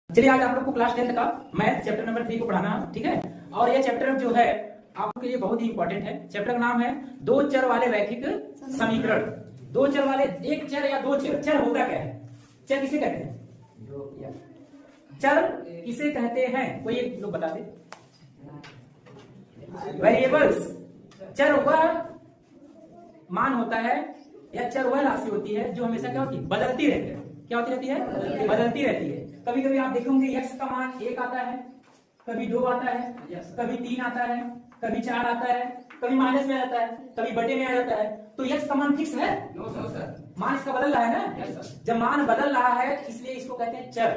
चलिए आज आप लोग को क्लास 10 का मैथ चैप्टर नंबर 3 को पढ़ाना है, ठीक है। और ये चैप्टर जो है आपके लिए बहुत ही इंपॉर्टेंट है। चैप्टर का नाम है दो चर वाले रैखिक समीकरण। दो चर वाले, एक चर या दो चर। चर होता क्या है? चर किसे कहते हैं? चर किसे कहते हैं? कोई एक लोग बता दे। वेरिएबल्स। चर वह मान होता है या चर वह राशि होती है जो हमेशा क्या होती है? बदलती रहती है। क्या होती रहती है? बदलती रहती है। कभी कभी आप देखोगे x का मान 1 आता है, कभी 2 आता है, कभी 3 आता है, कभी 4 आता है, कभी माइनस में आता है, कभी बटे में आ जाता है। तो x का मान फिक्स है? नो सर, मान इसका बदल रहा है ना। जब मान बदल रहा है इसलिए इसको कहते हैं चर।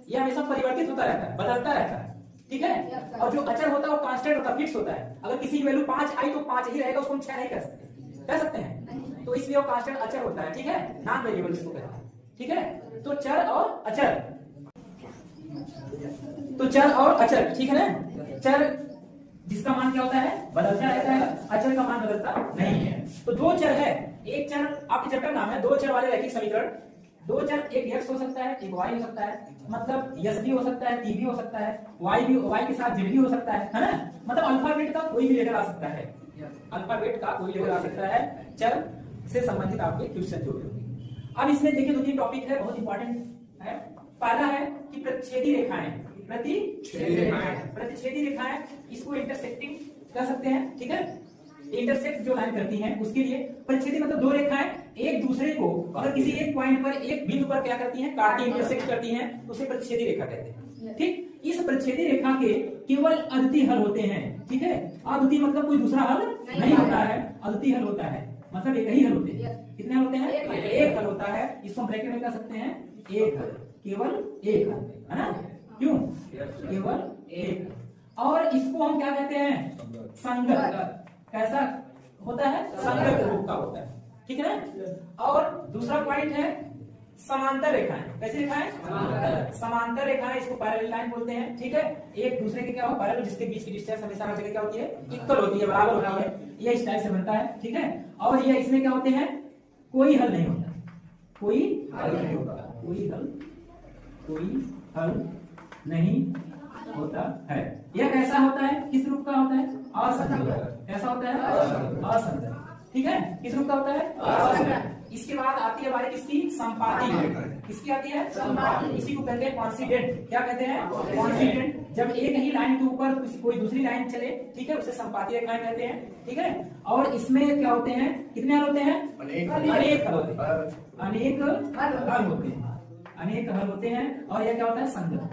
यह हमेशा परिवर्तित होता रहता है, बदलता रहता है, ठीक है। और जो अचर होता है वो कांस्टेंट होता है, फिक्स होता है। अगर किसी की वैल्यू 5 आई तो 5 ही रहेगा, उसको हम 6 नहीं कह सकते हैं। तो इसलिए वो कांस्टेंट अचर होता है, ठीक है। नॉन वेरिएबल इसको कहते हैं, ठीक है। तो चर और अचर, तो चर और अचर, ठीक है ना। चर जिसका मान क्या होता है? बदलता रहता है। अचर का मान बदलता नहीं है। तो दो चर है, एक चर आपके चैप्टर नाम है दो चर वाले रैखिक समीकरण। दो चर, एक x हो सकता है, एक y हो सकता है। मतलब यस भी हो सकता है, t भी हो सकता है, y भी, y के साथ z भी हो सकता है ना। मतलब अल्फाबेट का कोई भी लेकर आ सकता है, अल्फाबेट का कोई लेकर आ सकता है। चर से संबंधित आपके क्वेश्चन जो होंगे। अब इसमें देखिए दो तीन टॉपिक है, बहुत इंपॉर्टेंट है। पहला है कि प्रतिच्छेदी रेखाएं। प्रतिच्छेदी रेखाएं, इसको इंटरसेक्टिंग कर सकते हैं, ठीक है। इंटरसेक्ट जो लाइन करती हैं उसके लिए प्रतिच्छेदी मतलब दो रेखाएं एक दूसरे को अगर किसी एक पॉइंट पर, एक बिंदु पर क्या करती हैं? काटती, इंटरसेक्ट करती हैं, उसे प्रतिच्छेदी रेखा कहते हैं, ठीक। इस प्रतिच्छेदी रेखा के केवल अद्वितीय हल होते हैं, ठीक है। अद्वितीय मतलब कोई दूसरा हल नहीं होता है, अद्वितीय हल होता है, मतलब एक ही हल होते हैं। कितने हल होते हैं? एक हल होता है। इसको हम ब्रैकेट में कर सकते हैं, एक हल, केवल एक हल, है ना। क्यों? केवल एक। और इसको हम क्या कहते हैं? संगत। कैसा होता है? संगत रूप का होता है, ठीक है ना। और दूसरा पॉइंट है समांतर रेखाएं। कैसी रेखाएं? समांतर रेखाएं, इसको पैरेलल लाइन बोलते हैं, ठीक है। एक दूसरे के क्या हो? पैरेलल, जिसके बीच की डिस्टेंस हमेशा हर जगह क्या होती है? इक्वल होती है, बराबर होती है। ये इस टाइप से बनता है, ठीक है। और ये इसमें क्या होते हैं? कोई हल नहीं होता, कोई हल नहीं होता, कोई हल नहीं होता है। यह कैसा होता है? किस रूप का होता है? असंगत। कैसा होता है? असंगत, ठीक है। किस रूप का होता है? असंगत। इसके बाद आती है बारी किसकी? संपाती। किसकी आती है? संपाती। इसी को कहते हैं कॉन्सिडेंट। क्या कहते हैं? कॉन्सिडेंट। जब एक ही लाइन के ऊपर कोई दूसरी लाइन चले, ठीक है, उसे संपाती रेखाएं कहते हैं, ठीक है। और इसमें क्या होते हैं? कितने हल होते हैं? अनेक हल होते हैं, अनेक हल होते हैं, अनेक हल होते हैं। और यह क्या होता है? संगत।